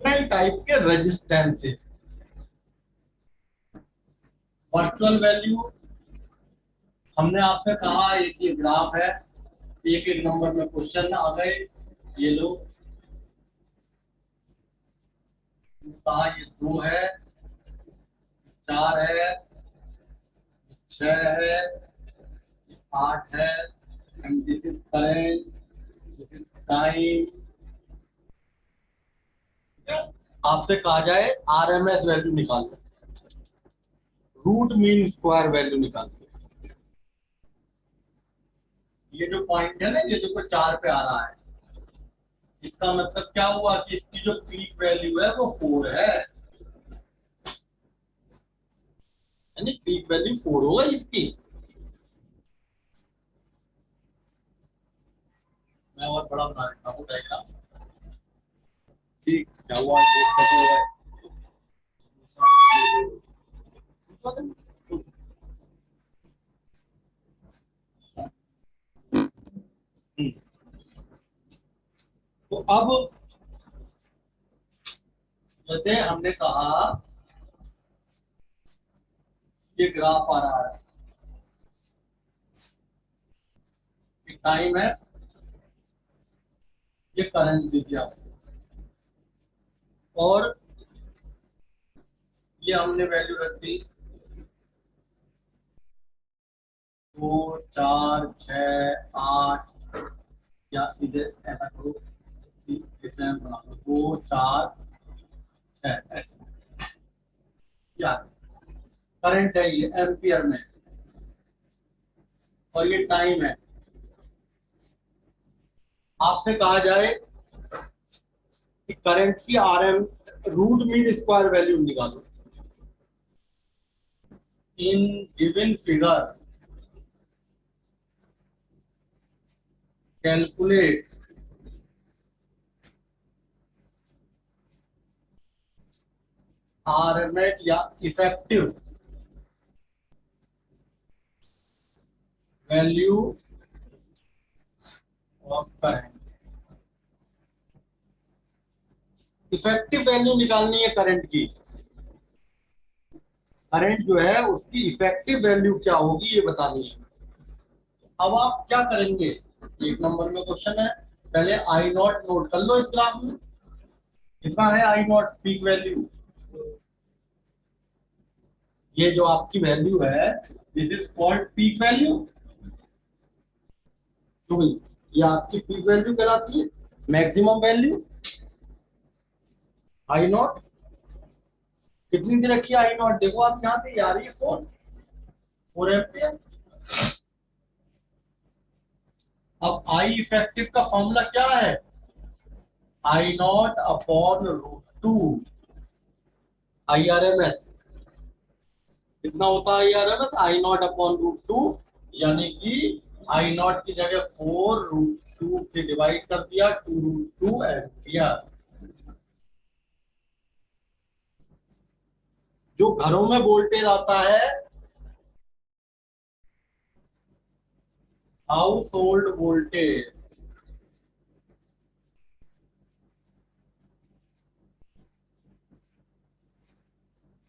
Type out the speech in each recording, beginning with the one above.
Different type के resistances. Virtual value, हमने आपसे कहा एक ये ग्राफ है, एक एक नंबर में क्वेश्चन आ गए। ये लो, कहा ये 2 है, 4 है, 6 है, 8 है, and this is current, this is time. आपसे कहा जाए आरएमएस वैल्यू निकालो, रूट मीन स्क्वायर वैल्यू निकालो। ये जो पॉइंट है ना, ये जो 4 पे आ रहा है, इसका मतलब क्या हुआ कि इसकी जो पीक वैल्यू है वो 4 है, यानी पीक वैल्यू 4 होगा इसकी। मैं और बड़ा बना देता हूँ डायग्राम। ठीक, क्या हुआ ये कैसे हो रहा है। तो अब जैसे हमने कहा ये ग्राफ आ रहा है, ये टाइम है, ये करंट दे दिया, और ये हमने वैल्यू रख दी 2, 4, 6, 8, या सीधे ऐसा करो कि जैसे बना लो 2, 4, 6 ऐसे। क्या करंट है ये एम्पियर में, और ये टाइम है। आपसे कहा जाए कि करंट की RM root mean square value निकालो in given figure, calculate RMS या effective value of current. Effective value निकालनी है करंट की, करंट जो है उसकी इफेक्टिव वैल्यू क्या होगी ये बतानी है। अब आप क्या करेंगे, एक नंबर में क्वेश्चन है, पहले आई नॉट नोट कर लो इस ग्राफ में। कितना है आई नॉट पीक वैल्यू, ये जो आपकी वैल्यू है this is called peak value. तो भाई ये आपकी पीक वैल्यू कहलाती है, मैक्सिमम वैल्यू आई नॉट। कितनी दे रखी है आई नॉट, देखो आप यहाँ से आ रही है 4 एम्पियर। अब आई इफेक्टिव का फॉर्मूला क्या है, I naught upon root 2 I R M S. कितना होता है I R M S, I naught upon root 2, यानी कि आई नॉट की जगह 4 रूट 2 से डिवाइड कर दिया, 2 रूट 2 एम्पियर। जो घरों में वोल्टेज आता है, house hold voltage,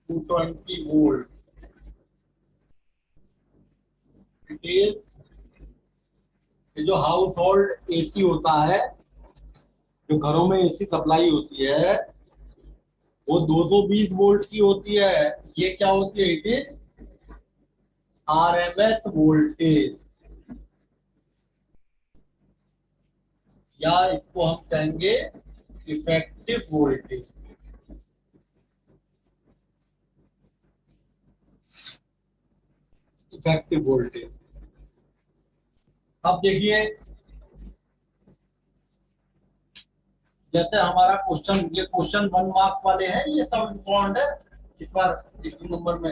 220 volt, it is, जो हाउस होल्ड एसी होता है, जो घरों में एसी सप्लाई होती है, वो 220 वोल्ट की होती है। ये क्या होती है, इट इज आरएमएस वोल्टेज, या इसको हम कहेंगे इफेक्टिव वोल्टेज। Effective voltage. अब देखिए, जैसे हमारा क्वेश्चन, ये क्वेश्चन 1 मार्क्स वाले हैं, ये सब इम्पोर्टेंट है इस बार एक नंबर में।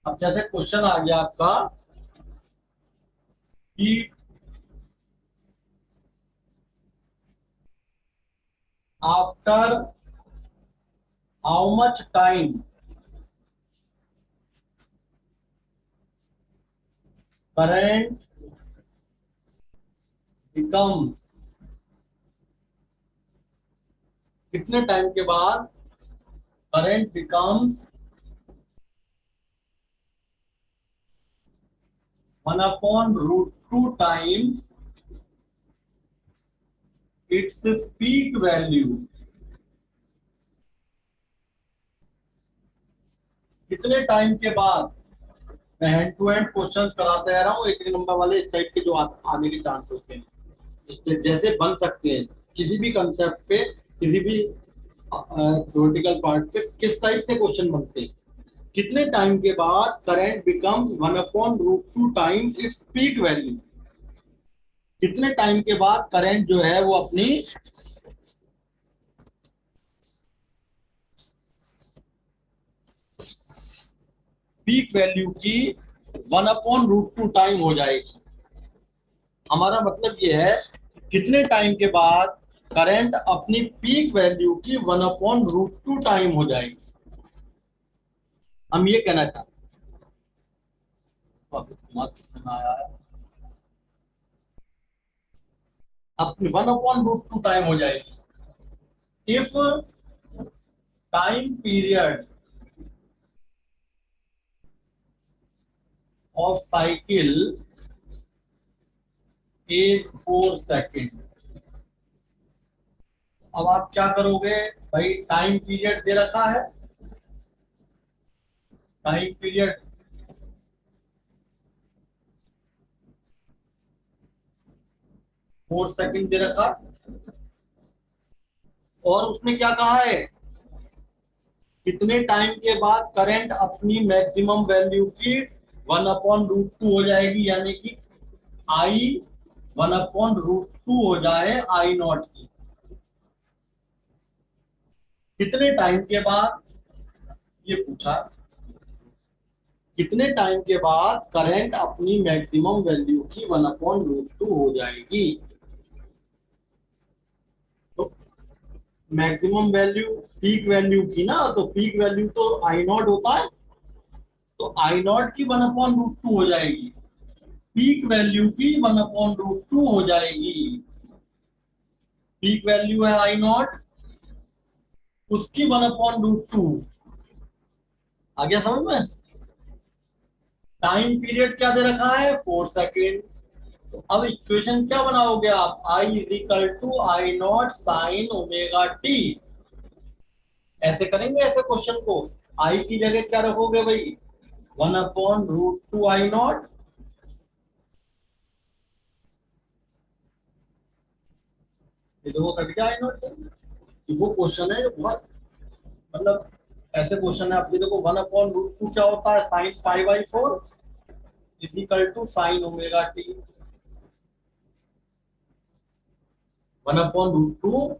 अब जैसे क्वेश्चन आ गया आपका कि after how much time current becomes कितने टाइम के बाद current becomes 1/√2 times its peak value. कितने टाइम के बाद? मैं हैंड टू हैंड क्वेश्चन कराते आ रहा हूँ, एक नंबर वाले इस टाइप के जो आने के चांस होते हैं, जैसे बन सकते हैं किसी भी कंसेप्ट पे, किसी भी थ्योरेटिकल पार्ट पे किस टाइप से क्वेश्चन बनते हैं। कितने टाइम के बाद current becomes 1/√2 times its peak value? कितने टाइम के बाद करंट जो है वो अपनी पीक वैल्यू की 1/√2 टाइम हो जाएगी। हमारा मतलब ये है कितने टाइम के बाद करंट अपनी पीक वैल्यू की 1/√2 टाइम हो जाएगी, हम ये कहना चाहते हैं। दिमाग किस समय आया है? अपनी 1/√2 टाइम हो जाएगी if time period of cycle is 4 second. अब आप क्या करोगे भाई? टाइम पीरियड दे रखा है, टाइम पीरियड 4 सेकेंड दे रखा, और उसमें क्या कहा है? कितने टाइम के बाद करंट अपनी मैक्सिमम वैल्यू की 1/√2 हो जाएगी, यानी कि आई 1/√2 हो जाए आई नॉट की। कितने टाइम के बाद ये पूछा, कितने टाइम के बाद करंट अपनी मैक्सिमम वैल्यू की 1/√2 हो जाएगी? तो मैक्सिमम वैल्यू पीक वैल्यू की ना, तो पीक वैल्यू तो आई नॉट होता है, तो आई नॉट की 1/√2 हो जाएगी, पीक वैल्यू की 1/√2 हो जाएगी। पीक वैल्यू है आई नॉट, उसकी 1/√2। आ गया समझ में? टाइम पीरियड क्या दे रखा है? 4 सेकेंड। तो अब इक्वेशन क्या बनाओगे आप? I is equal to I naught sine omega t. ऐसे करेंगे ऐसे क्वेश्चन को। आई की जगह क्या रखोगे भाई? 1/√2 आई नॉट। ये देखो कट गया आई नॉट से। वो क्वेश्चन है जो बहुत, मतलब ऐसे क्वेश्चन है। आप ये देखो 1/√2 क्या होता है? Sine π/4 is equal to sine omega t. 1/√2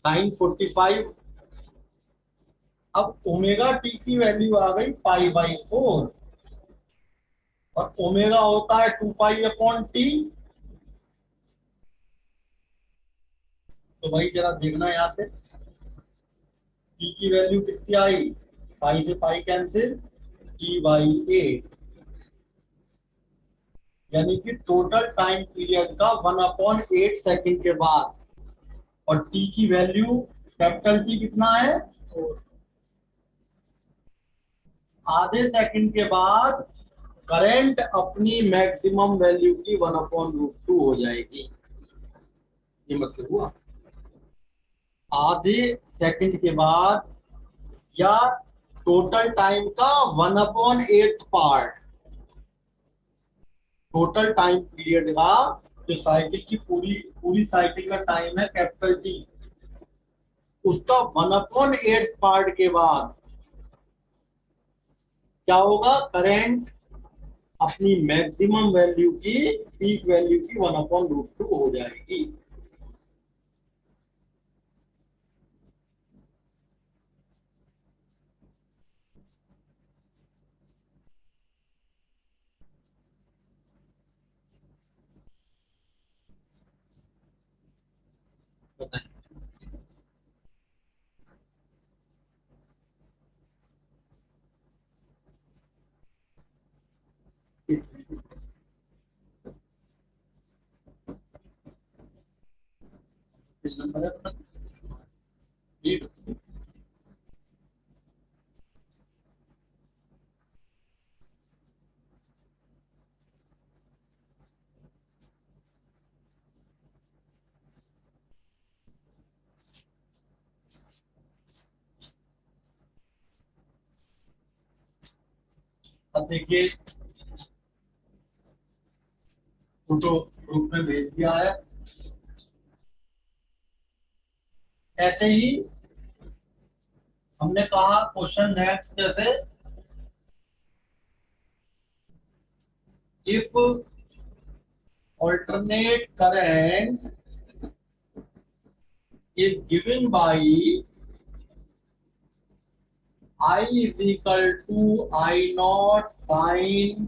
sine 45। अब ओमेगा टी की वैल्यू आ गई π/4, और ओमेगा होता है 2π/टी। तो भाई जरा देखना यहाँ से, टी की वैल्यू कितनी आई? पाई से पाई कैंसिल, T/8, यानी कि टोटल टाइम पीरियड का 1/8 सेकेंड के बाद। और टी की वैल्यू कैपिटल टी कितना है? आधे सेकंड के बाद करंट अपनी मैक्सिमम वैल्यू की 1/√2 हो जाएगी। ये मतलब हुआ आधे सेकंड के बाद, या टोटल टाइम का 1/8 पार्ट, टोटल टाइम पीरियड का, जो साइकिल की पूरी पूरी साइकिल का टाइम है कैपिटल टी, उसका 1/8 पार्ट के बाद क्या होगा? करंट अपनी मैक्सिमम वैल्यू की पीक वैल्यू की 1/√2 हो जाएगी। बताइए। नंबर है? रीड। अब देखिए फोटो ग्रुप में भेज दिया है। ऐसे ही हमने कहा क्वेश्चन नेक्स्ट जैसे if alternate current is given by I is equal to I naught sine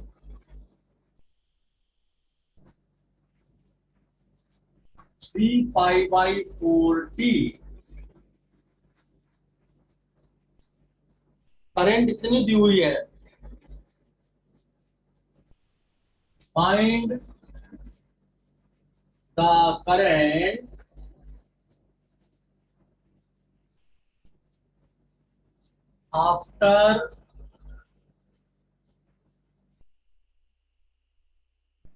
3 pi by 4t। Current इतनी दी हुई है, find the current after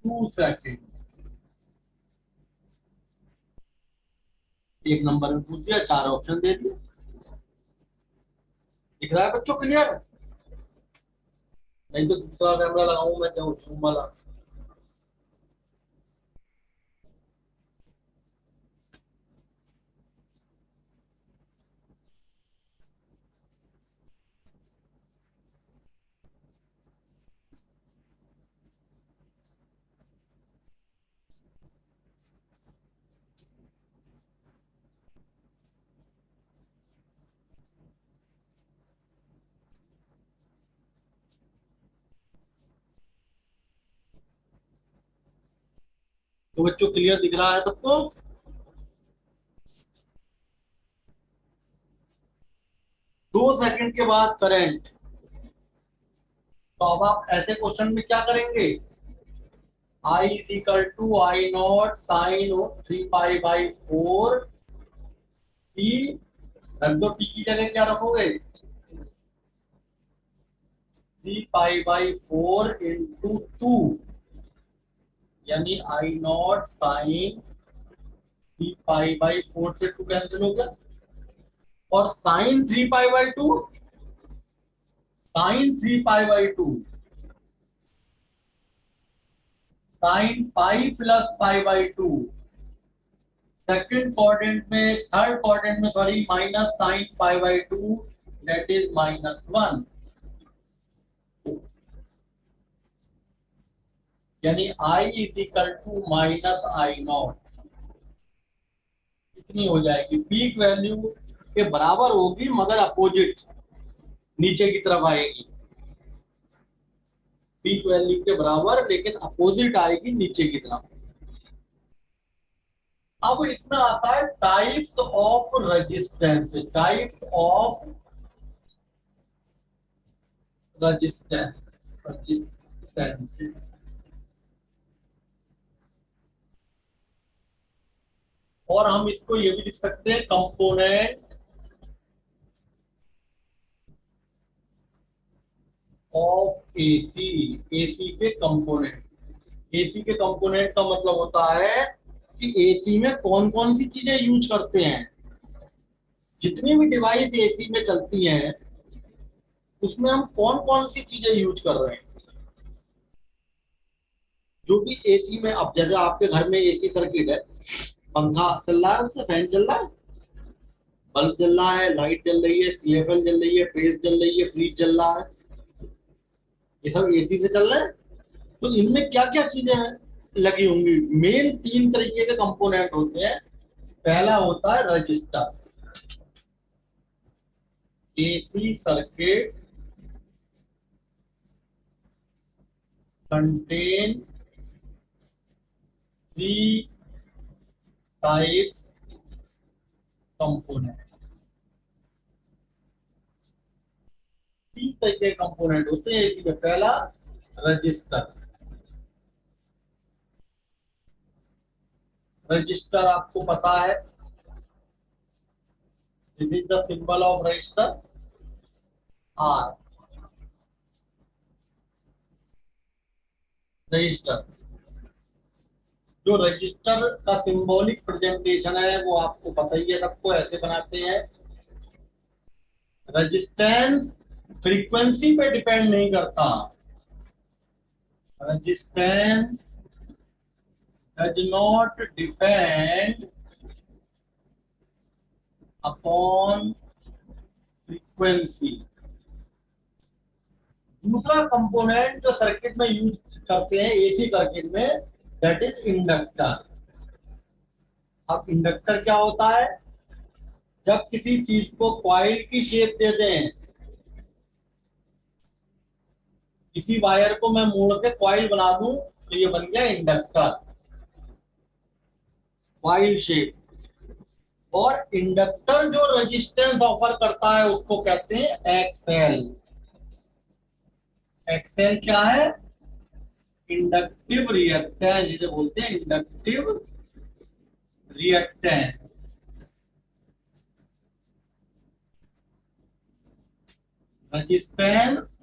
2 second. एक नंबर में पूछ दिया, 4 ऑप्शन दे दिए। दिख रहा है बच्चों क्लियर? नहीं तो दूसरा कैमरा लगाऊं मैं तो जूम वाला। तो बच्चों क्लियर दिख रहा है सबको? 2 सेकंड के बाद करंट। तो अब आप ऐसे क्वेश्चन में क्या करेंगे? I is equal to I naught sine 3 pi by 4 t। रख दो, t की जगह क्या रखोगे? 3 pi by 4 into 2, यानी I naught sine 3 pi by 4 से 2 कैंसिल हो गया। और sine 3 pi by 2, sine 3 pi by 2 sine pi plus pi by 2। Second quadrant में, थर्ड क्वाड्रेंट में sorry, minus sine pi by 2 that is -1। यानी I is equal to minus I naught. इतनी हो जाएगी, पीक वैल्यू के बराबर होगी मगर अपोजिट नीचे की तरफ आएगी। पीक वैल्यू के बराबर लेकिन अपोजिट आएगी नीचे की तरफ। अब इसमें आता है types of resistance. Types of resistance, resistance. और हम इसको ये भी लिख सकते हैं कंपोनेंट ऑफ एसी। एसी के कंपोनेंट। एसी के कंपोनेंट का मतलब होता है कि एसी में कौन कौन सी चीजें यूज करते हैं। जितनी भी डिवाइस एसी में चलती हैं उसमें हम कौन कौन सी चीजें यूज कर रहे हैं। जो भी एसी में, अब जैसे आपके घर में एसी सर्किट है, पंखा चल रहा है, उससे फैन चल रहा है, बल्ब जल रहा है, लाइट जल रही है, सीएफएल जल रही है, प्रेस जल रही है, फ्रिज चल रहा है, ये सब एसी से चल रहा है। तो इनमें क्या क्या चीजें लगी होंगी? मेन 3 तरीके के कंपोनेंट होते हैं। पहला होता है register. AC circuit contain 3 types component. 3 तरह के कंपोनेंट होते हैं एसी में। पहला रजिस्टर। रजिस्टर आपको पता है this is the symbol of register R, register. जो रजिस्टर का सिंबॉलिक प्रेजेंटेशन है वो आपको पता ही है, सबको ऐसे बनाते हैं। रजिस्टेंस फ्रीक्वेंसी पे डिपेंड नहीं करता, resistance does not depend upon frequency। दूसरा कंपोनेंट जो सर्किट में यूज करते हैं एसी सर्किट में, दैट इज इंडक्टर। अब इंडक्टर क्या होता है? जब किसी चीज को कॉइल की शेप दे दें, किसी वायर को मैं मोड़ के कॉइल बना दूं तो ये बन गया इंडक्टर, कॉइल शेप। और इंडक्टर जो रेजिस्टेंस ऑफर करता है उसको कहते हैं एक्सएल। एक्सएल क्या है? इंडक्टिव रिएक्टेंस, जिसे बोलते हैं इंडक्टिव रिएक्टेंस। रेजिस्टेंस,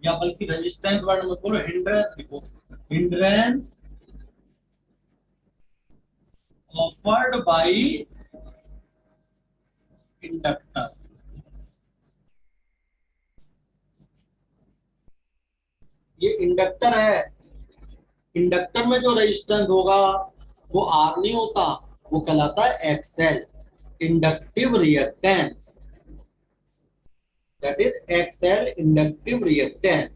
या बल्कि रेजिस्टेंस वर्ड में बोलो, हिंड्रेंस लिखो, हिंड्रेंस ऑफर्ड बाय इंडक्टर। ये इंडक्टर है, इंडक्टर में जो रेजिस्टेंस होगा वो आर नहीं होता, वो कहलाता है XL, inductive reactance. That is XL, inductive reactance.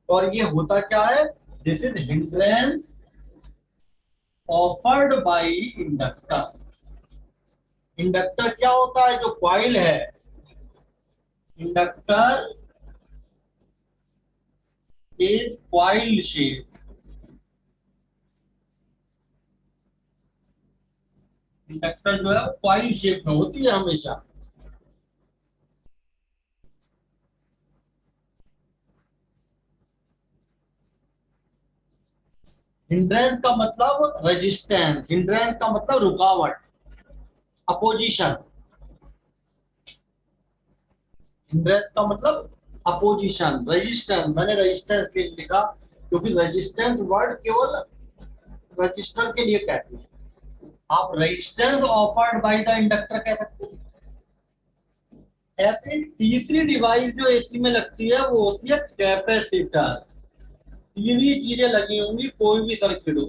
और ये होता क्या है? This is hindrance offered bye inductor. Inductor क्या होता है? जो कॉइल है, inductor is coil shape. Inductor जो है कॉइल शेप में होती है हमेशा। हिंड्रेंस का मतलब रेजिस्टेंस, हिंड्रेंस का मतलब रुकावट, अपोजिशन। हिंड्रेंस का मतलब अपोजिशन, रेजिस्टेंस, मैंने रेजिस्टेंस के लिए लिखा क्योंकि रेजिस्टेंस वर्ड केवल रजिस्टर के लिए कहते हैं। आप resistance offered by the inductor कह सकते हैं। ऐसी तीसरी डिवाइस जो एसी में लगती है वो होती है कैपेसिटर। तीन ही चीजें लगी होंगी कोई भी सर्किट हो।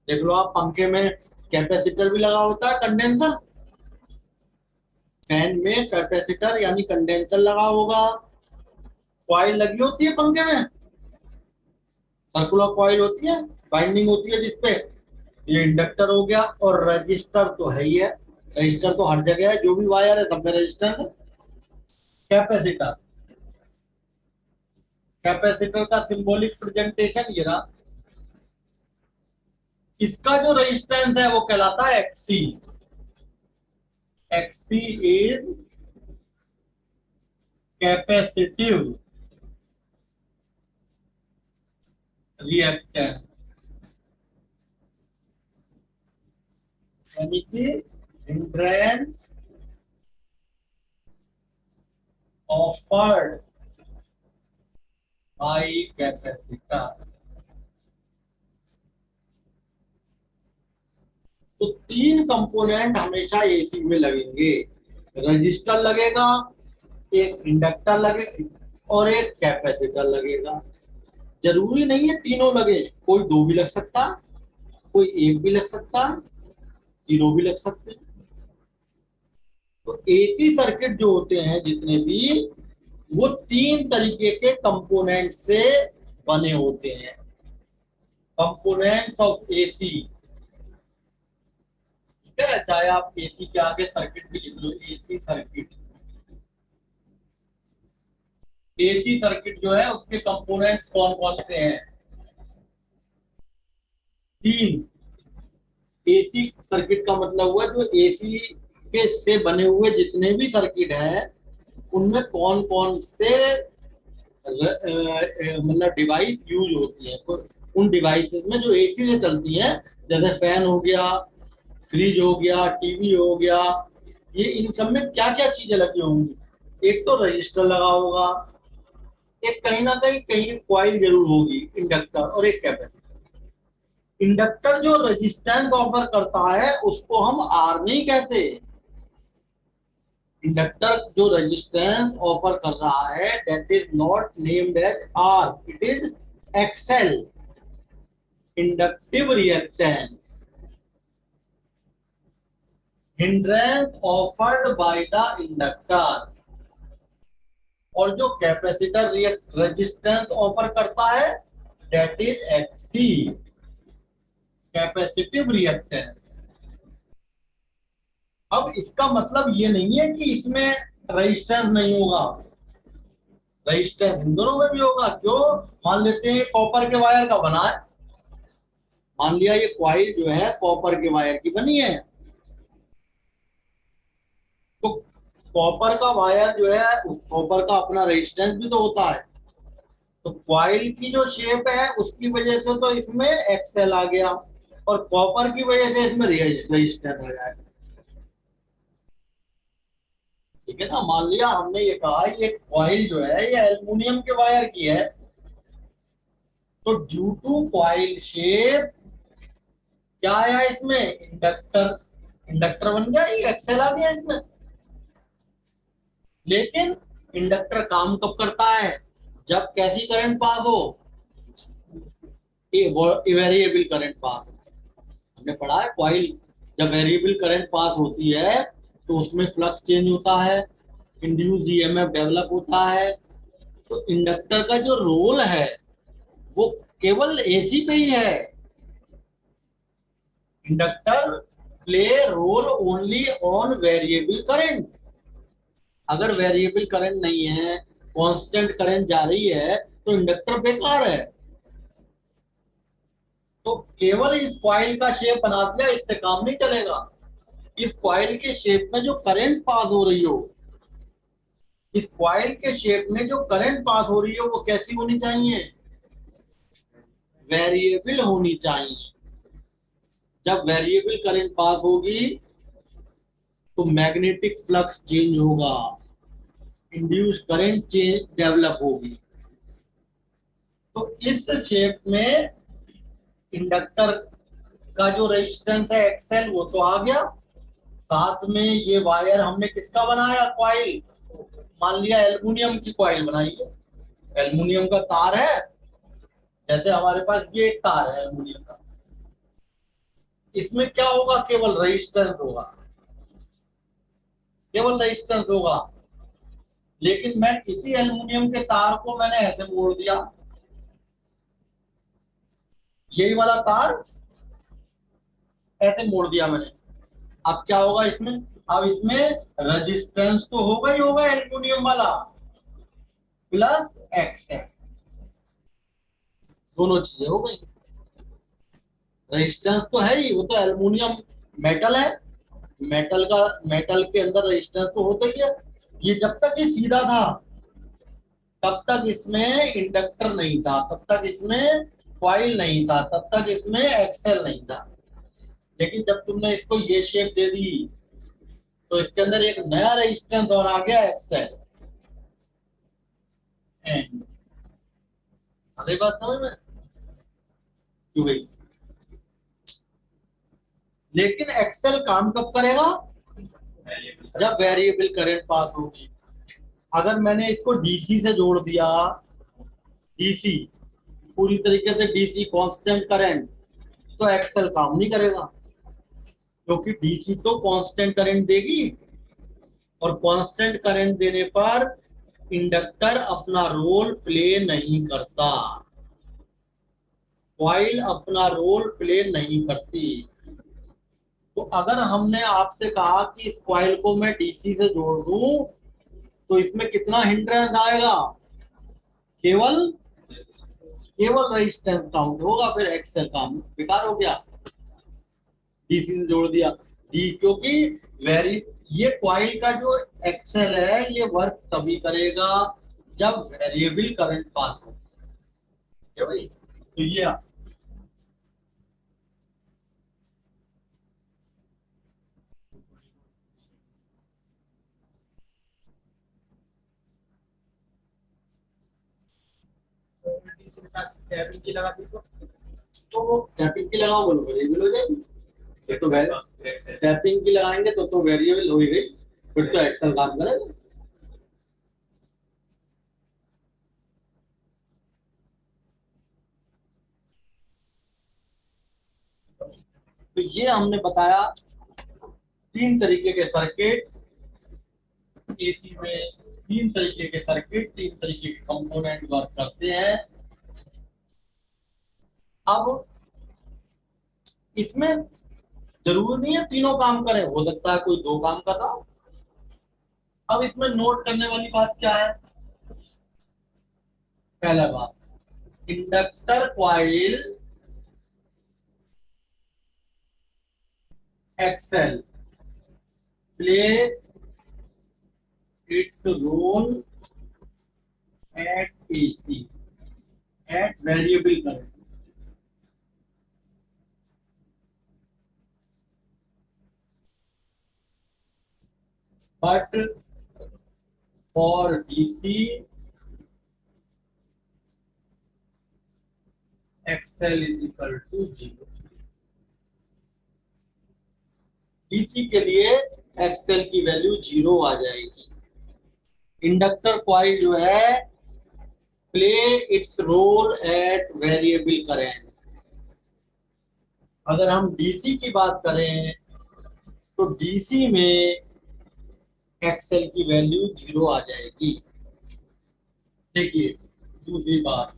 देख लो आप, पंखे में कैपेसिटर भी लगा होता है, कंडेंसर। फैन में कैपेसिटर यानी कंडेंसर लगा होगा। कॉइल लगी होती है पंखे में, सर्कुलर कॉइल होती है, बाइंडिंग होती है जिसपे। ये इंडक्टर हो गया। और रजिस्टर तो है ही है, रजिस्टर तो हर जगह है, जो भी वायर है सब में रजिस्टेंस है। कैपेसिटर, कैपेसिटर का सिंबॉलिक प्रेजेंटेशन ये रहा। इसका जो रेजिस्टेंस है वो कहलाता है XC. XC is capacitive reactance, यानी कि हिंड्रेंस ऑफर्ड बाय कैपेसिटर। तो तीन कंपोनेंट हमेशा एसी में लगेंगे, रजिस्टर लगेगा, एक इंडक्टर लगेगा और एक कैपेसिटर लगेगा। जरूरी नहीं है तीनों लगे, कोई दो भी लग सकता, कोई एक भी लग सकता, तीनों भी लग सकते हैं। तो एसी सर्किट जो होते हैं जितने भी, वो तीन तरीके के कंपोनेंट से बने होते हैं। कंपोनेंट्स ऑफ एसी, ठीक है, चाहे आप एसी के आगे सर्किट भी लिख लो, एसी सर्किट। एसी सर्किट जो है उसके कंपोनेंट्स कौन कौन से हैं? तीन। एसी सर्किट का मतलब हुआ जो एसी के से बने हुए जितने भी सर्किट हैं उनमें कौन कौन से मतलब डिवाइस यूज होती है, तो उन डिवाइसेस में जो एसी से चलती हैं, जैसे फैन हो गया, फ्रिज हो गया, टीवी हो गया, ये इन सब में क्या क्या चीजें लगी होंगी? एक तो रजिस्टर लगा होगा, एक कहीं ना कहीं कॉइल जरूर होगी, इंडक्टर, और एक कैपेसिटर। इंडक्टर जो रेजिस्टेंस ऑफर करता है उसको हम आर नहीं कहते। इंडक्टर जो रेजिस्टेंस ऑफर कर रहा है that is not named as R, it is XL, inductive reactance, hindrance offered by the inductor. और जो कैपेसिटर रेजिस्टेंस ऑफर करता है that is XC, capacitive reactance. अब इसका मतलब ये नहीं है कि इसमें रेजिस्टेंस नहीं होगा, रेजिस्टेंस इन दोनों में भी होगा। क्यों? मान लेते हैं कॉपर के वायर का बना है, मान लिया ये कॉइल जो है कॉपर के वायर की बनी है, तो कॉपर का वायर जो है, कॉपर का अपना रेजिस्टेंस भी तो होता है। तो कॉइल की जो शेप है उसकी वजह से तो इसमें एक्सएल आ गया, और कॉपर की वजह से इसमें रेजिस्टेंस आ जाएगा। ठीक है ना? मान लिया हमने ये कहा ये कॉइल जो है ये एल्युमिनियम के वायर की है, तो ड्यू टू कॉइल शेप क्या आया इसमें? इंडक्टर, इंडक्टर बन गया, ये एक्सेल आ गया इसमें। लेकिन इंडक्टर काम कब करता है? जब कैसी करंट पास हो? Variable current pass. हमने पढ़ा है कॉइल जब वेरिएबल करंट पास होती है तो उसमें फ्लक्स चेंज होता है, इंड्यूस्ड ईएमएफ डेवलप होता है। तो इंडक्टर का जो रोल है वो केवल एसी पे ही है। Inductor play role only on variable current. अगर वेरिएबल करंट नहीं है, कांस्टेंट करंट जा रही है, तो इंडक्टर बेकार है। तो केवल इस कॉइल का शेप बना दिया इससे काम नहीं चलेगा। इस कॉइल के शेप में जो करंट पास हो रही हो, इस कॉइल के शेप में जो करंट पास हो रही हो वो कैसी होनी चाहिए? वेरिएबल होनी चाहिए। जब वेरिएबल करंट पास होगी तो मैग्नेटिक फ्लक्स चेंज होगा, इंड्यूस करंट चेंज डेवलप होगी। तो इस शेप में इंडक्टर का जो रेजिस्टेंस है एक्सएल वो तो आ गया, साथ में ये वायर हमने किसका बनाया? कॉइल। मान लिया एल्युमिनियम की कॉइल बनाई है, एल्युमिनियम का तार है, जैसे हमारे पास ये एक तार है एल्युमिनियम का, इसमें क्या होगा? केवल रेजिस्टेंस होगा, केवल रेजिस्टेंस होगा। लेकिन मैं इसी एल्युमिनियम के तार को मैंने ऐसे मोड़ दिया, यही वाला तार ऐसे मोड़ दिया मैंने। अब क्या होगा इसमें? अब इसमें रेजिस्टेंस तो होगा ही होगा एल्युमिनियम वाला, प्लस एक्सएल, दोनों चीजें हो गई। रेजिस्टेंस तो है ही, वो तो एल्युमिनियम मेटल है, मेटल का, मेटल के अंदर रेजिस्टेंस तो होता ही है। ये जब तक ये सीधा था तब तक इसमें इंडक्टर नहीं था, तब तक इसमें कॉइल नहीं था, तब तक इसमें एक्सेल नहीं था। लेकिन जब तुमने इसको ये शेप दे दी तो इसके अंदर एक नया रेजिस्टेंस और आ गया, एक्सेल। एंड अगली बात समझ में क्यों गई? लेकिन एक्सेल काम कब करेगा? जब वेरिएबल करंट पास होगी। अगर मैंने इसको डीसी से जोड़ दिया, डीसी पूरी तरीके से डीसी कांस्टेंट करंट, तो एक्सेल काम नहीं करेगा, क्योंकि डीसी तो कांस्टेंट करंट देगी, और कांस्टेंट करंट देने पर इंडक्टर अपना रोल प्ले नहीं करता, कॉइल अपना रोल प्ले नहीं करती। तो अगर हमने आपसे कहा कि इस कॉइल को मैं डीसी से जोड़ दूं तो इसमें कितना हिंड्रेंस आएगा? केवल केवल रेजिस्टेंस काउंट होगा, फिर एक्सेल काम बेकार हो गया, डीसी से जोड़ दिया। डी क्योंकि वेरी ये कॉइल का जो एक्सेल है ये वर्क तभी करेगा जब वेरिएबल करंट पास हो। ठीक है भाई? तो ये तीसरे साथ टैपिंग की लगा दी तो वो टैपिंग की लगाओ बोलो वेरिएबल हो जाएगी। फिर तो टैपिंग की लगाएंगे तो वेरिएबल हो ही गई, फिर तो एक्सेल काम करेगा। तो ये हमने बताया तीन तरीके के सर्किट एसी में, तीन तरीके के सर्किट, तीन तरीके के कंपोनेंट वर्क करते हैं। अब इसमें जरूरी नहीं है तीनों काम करें, हो सकता है कोई दो काम कर रहा हो। अब इसमें नोट करने वाली बात क्या है? पहला बात, inductor coil XL play its role at AC at variable current. But for DC XL is equal to 0। DC के लिए एक्सेल की वैल्यू 0 आ जाएगी। इंडक्टर कॉइल जो है play its role at variable current. अगर हम डीसी की बात करें तो डीसी में एक्सेल की वैल्यू 0 आ जाएगी। देखिए दूसरी बात,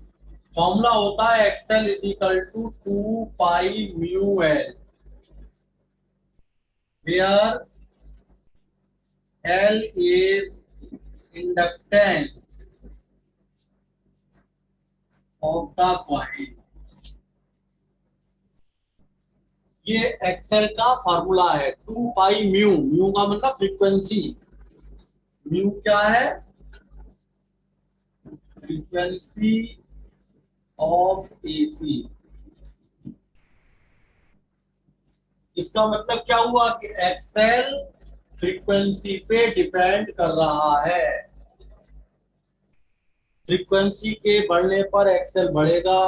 फॉर्मूला होता है XL is equal to 2 pi mu L, where L is inductance of the coil. ये एक्सेल का फॉर्मूला है 2 पाई म्यू। म्यू का मतलब फ्रीक्वेंसी, म्यू क्या है? Frequency of AC. इसका मतलब क्या हुआ कि एक्सेल फ्रीक्वेंसी पे डिपेंड कर रहा है। फ्रीक्वेंसी के बढ़ने पर एक्सेल बढ़ेगा,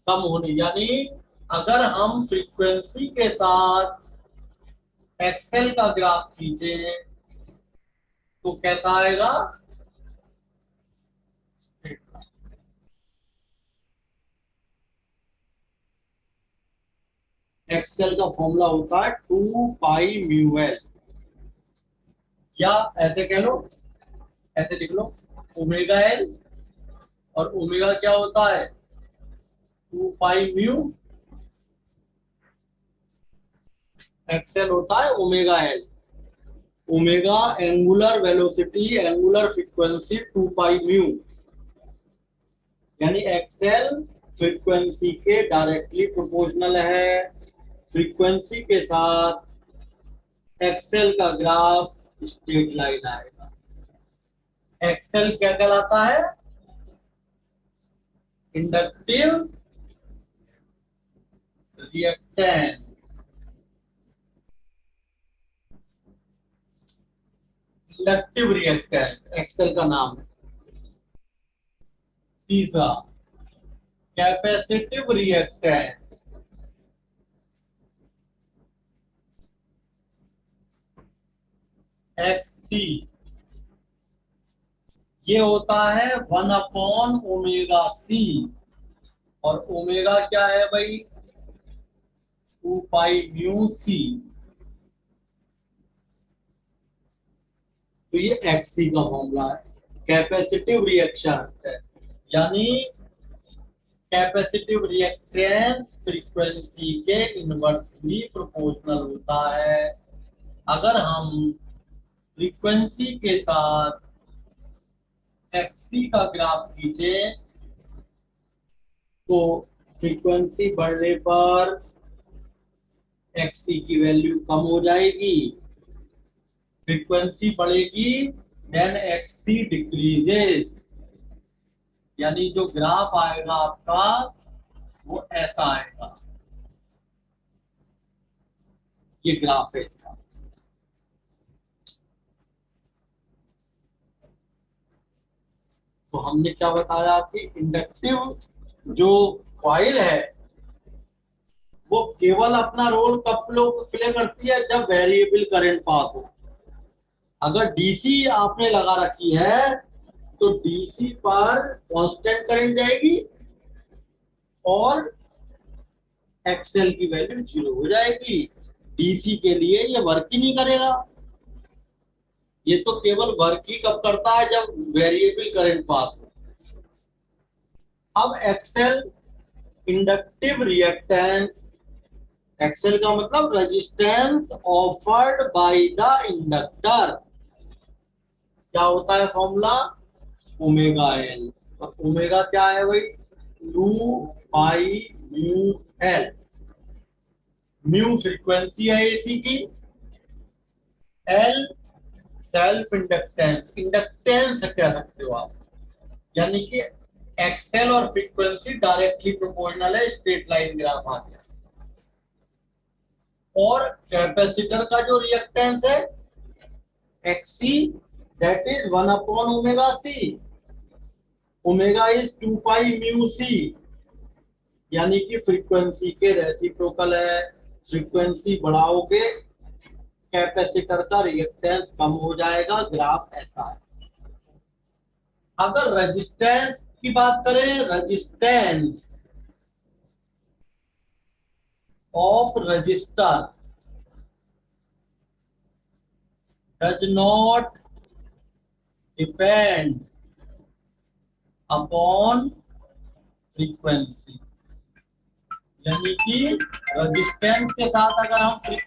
कम होने यानी अगर हम फ्रीक्वेंसी के साथ एक्सेल का ग्राफ खींचे तो कैसा आएगा? एक्सेल का फॉर्मूला होता है 2 पाई म्यू एल, या ऐसे कह लो, ऐसे लिख लो ओमेगा एल, और ओमेगा क्या होता है? 2 पाई म्यू। एक्सेल होता है omega L. Omega angular velocity, angular frequency 2 pi mu, यानी एक्सेल फ्रीक्वेंसी के डायरेक्टली प्रोपोर्शनल है। फ्रीक्वेंसी के साथ एक्सेल का ग्राफ स्ट्रेट लाइन आएगा। एक्सेल क्या कहलाता है? Inductive reactance. Inductive reactance XL का नाम है। तीसरा, कैपेसिटिव रिएक्टेंस एक्ससी। ये होता है 1/ओमेगा सी, और ओमेगा क्या है भाई? 2 पाई म्यू सी। तो ये एक्ससी का फॉर्मूला है, कैपेसिटिव रिएक्शन है। यानी कैपेसिटिव रिएक्टेंस फ्रीक्वेंसी के इनवर्सली प्रोपोर्शनल होता है। अगर हम फ्रीक्वेंसी के साथ एक्ससी का ग्राफ खींचे तो फ्रीक्वेंसी बढ़ने पर एक्ससी की वैल्यू कम हो जाएगी, फ्रीक्वेंसी बढ़ेगी देन एक्ससी डिक्रीजेज, यानी जो ग्राफ आएगा आपका वो ऐसा आएगा। ये ग्राफ है इसका। तो हमने क्या बताया कि इंडक्टिव जो कॉइल है वो केवल अपना रोल कब प्ले करती है, जब वेरिएबल करंट पास हो। अगर डीसी आपने लगा रखी है तो डीसी पर कांस्टेंट करंट जाएगी और एक्सएल की वैल्यू 0 हो जाएगी। डीसी के लिए ये वर्क ही नहीं करेगा। ये तो केवल वर्क ही कब करता है, जब वेरिएबल करंट पास हो। अब एक्सएल इंडक्टिव रिएक्टेंस, एक्सएल का मतलब resistance offered by the inductor, क्या होता है फॉर्मूला, ओमेगा एल। और ओमेगा क्या है भाई, 2 pi mu L. Mu frequency है एसी की, एल सेल्फ इंडक्टेंस, इंडक्टेंस कह सकते हो आप, यानी कि एक्सएल और फ्रीक्वेंसी डायरेक्टली प्रोपोर्शनल है, स्ट्रेट लाइन ग्राफ आ गया। और कैपेसिटर का जो रिएक्टेंस है एक्सी, दैट इज 1/ओमेगा C. Omega is 2 pi mu C, यानी कि फ्रीक्वेंसी के रेसिप्रोकल है। फ्रीक्वेंसी बढ़ाओगे कैपेसिटर का रिएक्टेंस कम हो जाएगा, ग्राफ ऐसा है। अगर रेजिस्टेंस की बात करें, resistance of register does not depend upon frequency, यानी कि रेजिस्टेंस के साथ अगर हम फ्रीक्वेंसी